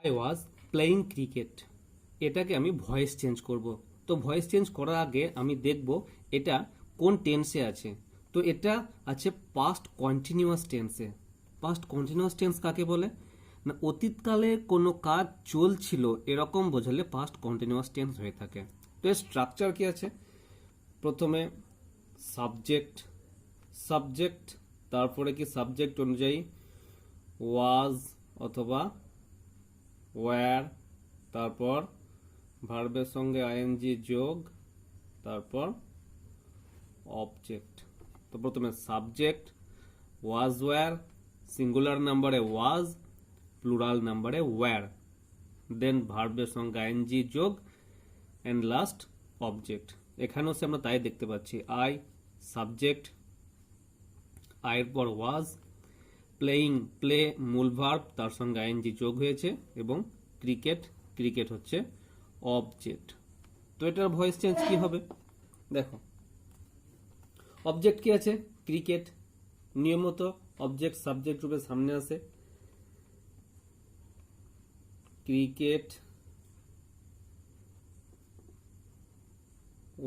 I was playing cricket, এটাকে আমি voice change করব। তো ভয়েস চেঞ্জ করার আগে আমি দেখব এটা কোন টেন্সে আছে। তো এটা আছে পাস্ট কন্টিনিউয়াস টেন্সে। পাস্ট কন্টিনিউয়াস টেন্স কাকে বলে না, অতীতকালে কোনো কাজ চলছিল এরকম বোঝালে পাস্ট কন্টিনিউয়াস টেন্স হয়ে থাকে। তো এর স্ট্রাকচার কি আছে, প্রথমে সাবজেক্ট, সাবজেক্ট তারপরে কি সাবজেক্ট অনুযায়ী ওয়াজ অথবা ওয়্যার, তারপর ভার্বের সঙ্গে আইএনজি যোগ, তারপর অবজেক্ট। তো প্রথমে সাবজেক্ট ওয়াজ ওয়্যার, সিঙ্গুলার নাম্বারে ওয়াজ, প্লুরাল নাম্বারে ওয়্যার, দেন ভার্বের সঙ্গে আইএনজি যোগ, অ্যান্ড লাস্ট অবজেক্ট। এখানেও সে আমরা তাই দেখতে পাচ্ছি, আই সাবজেক্ট, আয়ের পর ওয়াজ, প্লেয়িং প্লে মূল ভার্ব তার সঙ্গে আইএনজি যোগ হয়েছে, এবং ক্রিকেট, ক্রিকেট হচ্ছে অবজেক্ট। তো এটার ভয়েস চেঞ্জ কি হবে দেখো, অবজেক্ট কি আছে ক্রিকেট, নিয়মিত অবজেক্ট সাবজেক্ট রূপে সামনে আসে, ক্রিকেট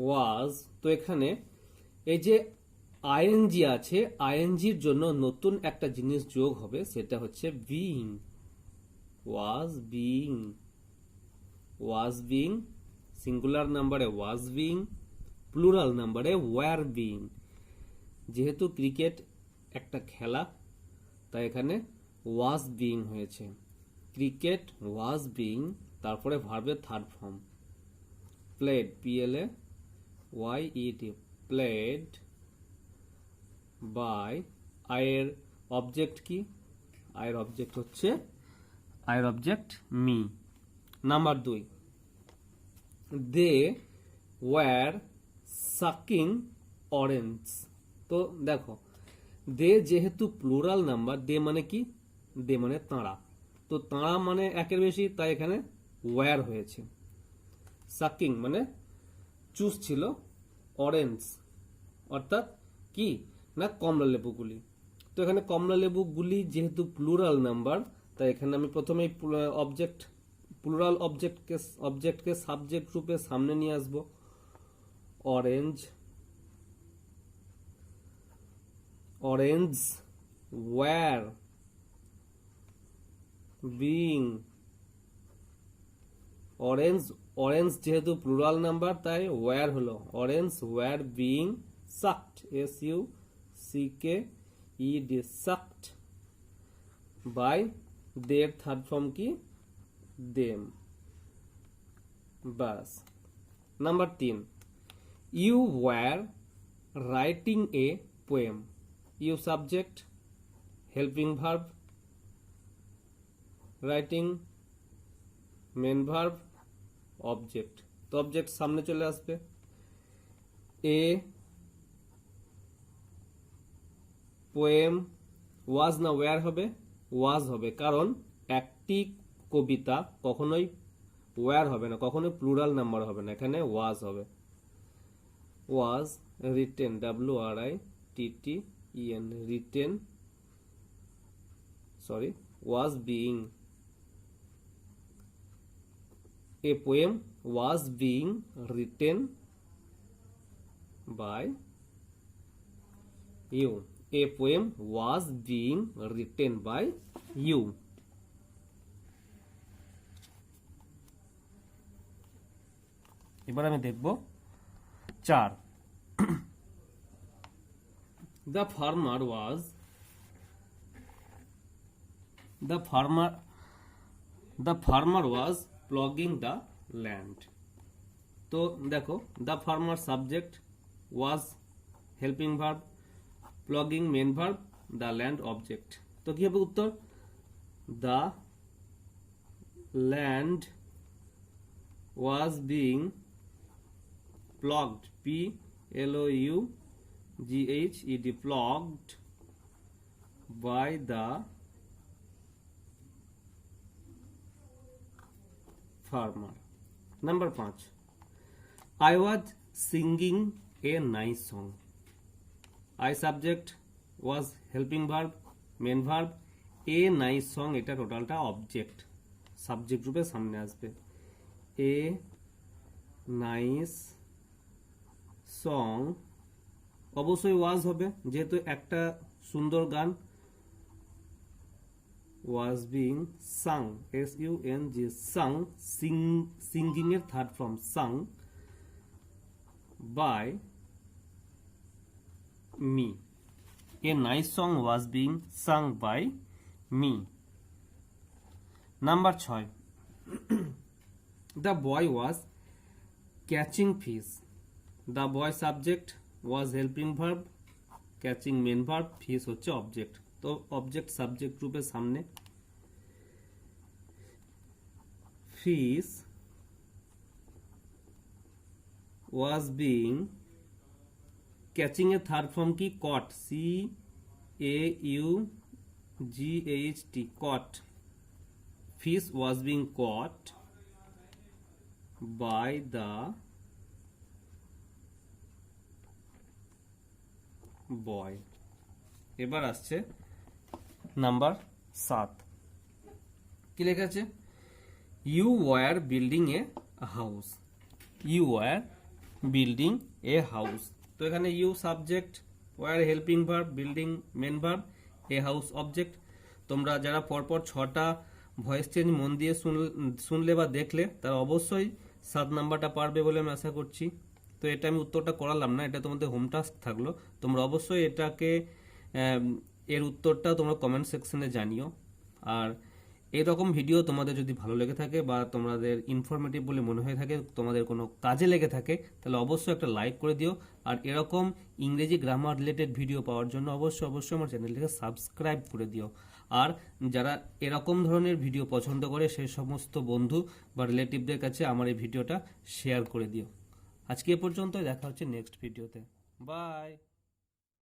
ওয়াজ। তো এখানে এই যে আইএনজি আছে, আইএনজির জন্য নতুন একটা জিনিস যোগ হবে, সেটা হচ্ছে being, was being, was being, singular নাম্বারে ওয়াজ বিইং, প্লুরাল নাম্বারে ওয়্যার বিইং। যেহেতু ক্রিকেট একটা খেলা, তাই এখানে ওয়াজ বিইং হয়েছে, ক্রিকেট ওয়াজ বিইং, তারপরে ভার্বের third form played, P L A Y E D, played by, আয়ের অবজেক্ট কি, আয়ের অবজেক্ট হচ্ছে, আয়ের object me. Number 2, they were sucking orange. তো দেখো, দে যেহেতু প্লুরাল নাম্বার, দে মানে কি, দে মানে তাঁরা, তো তাঁরা মানে একের বেশি, তাই এখানে ওয়্যার হয়েছে। সাকিং মানে চুজ ছিল, অরেঞ্জ অর্থাৎ কি না কমলা লেবুগুলি। তো এখানে কমলা লেবুগুলি যেহেতু প্লুরাল নাম্বার, তাই এখানে আমি প্রথমেই অবজেক্ট, প্লুরাল অবজেক্টকে সাবজেক্ট রূপে সামনে নিয়ে আসব, orange, orange were being, orange, orange যেহেতু প্লুরাল নাম্বার তাই ওয়্যার হলো, orange were being sucked, SUCKED, sucked by, দের থার্ড ফর্ম কি, দেম। বাস। Number 3, you were writing a poem, you subject, helping verb, writing main verb, object. তো object সামনে চলে আসবে, এ পোয়েম, ওয়াজ না ওয়্যার হবে, ওয়াজ হবে, কারণ একটি কবিতা কখনোই ওয়্যার হবে না, কখনোই প্লুরাল নাম্বার হবে না, এখানে ওয়াজ হবে। Was written, WRITTEN, written, sorry, was being, a poem was being written by you, a poem was being written by you। এবার আমি দেখব 4, the farmer was, the farmer was ploughing the land. তো দেখো, the farmer subject, was helping verb, ploughing main verb, the land object. তো কি হবে উত্তর, the land was being ploughed, PLOUGHED, ploughed by the farmer। Number 5, I was singing a nice song, I subject, was helping verb, main verb, a nice song, এটা টোটালটা object. Subject রূপে সামনে আসবে। A nice song, অবশ্যই ওয়াজ হবে যেহেতু একটা সুন্দর গান। was being sung, S-U-N-G, sung, singing এর third form, sung by me. A nice song was being sung by me. Number 6, the boy was catching fish. The boy subject, was helping verb, catching main verb, fish হচ্ছে object. তো object subject রূপে সামনে। fish was being, catching এর third form কি? caught, C-A-U-G-H-T, caught. fish was being caught by the boy. এবার আসছে number 7, কি লেখা আছে? You were building a house, you were building a house. তো এখানে you subject, were helping verb, building main verb, a house object. তোমরা যারা পরপর 6টা ভয়েস চেঞ্জ মন দিয়ে শুনলে বা দেখলে তারা অবশ্যই 7 নাম্বারটা পারবে বলে আমি আশা করছি। তো এটা আমি উত্তরটা করালাম না, এটা তোমাদের হোম টাস্ক থাকলো। তোমরা অবশ্যই এটাকে এর উত্তরটা তোমরা কমেন্ট সেকশনে জানিও। আর এরকম ভিডিও তোমাদের যদি ভালো লেগে থাকে বা তোমাদের ইনফরমেটিভ বলে মনে হয়ে থাকে, তোমাদের কোনো কাজে লেগে থাকে, তাহলে অবশ্যই একটা লাইক করে দিও। আর এরকম ইংরেজি গ্রামার রিলেটেড ভিডিও পাওয়ার জন্য অবশ্যই আমার চ্যানেলটিকে সাবস্ক্রাইব করে দিও। আর যারা এরকম ধরনের ভিডিও পছন্দ করে সেই সমস্ত বন্ধু বা রিলেটিভদের কাছে আমার এই ভিডিওটা শেয়ার করে দিও। আজকে এ পর্যন্ত, দেখা হচ্ছে নেক্সট ভিডিওতে। বাই।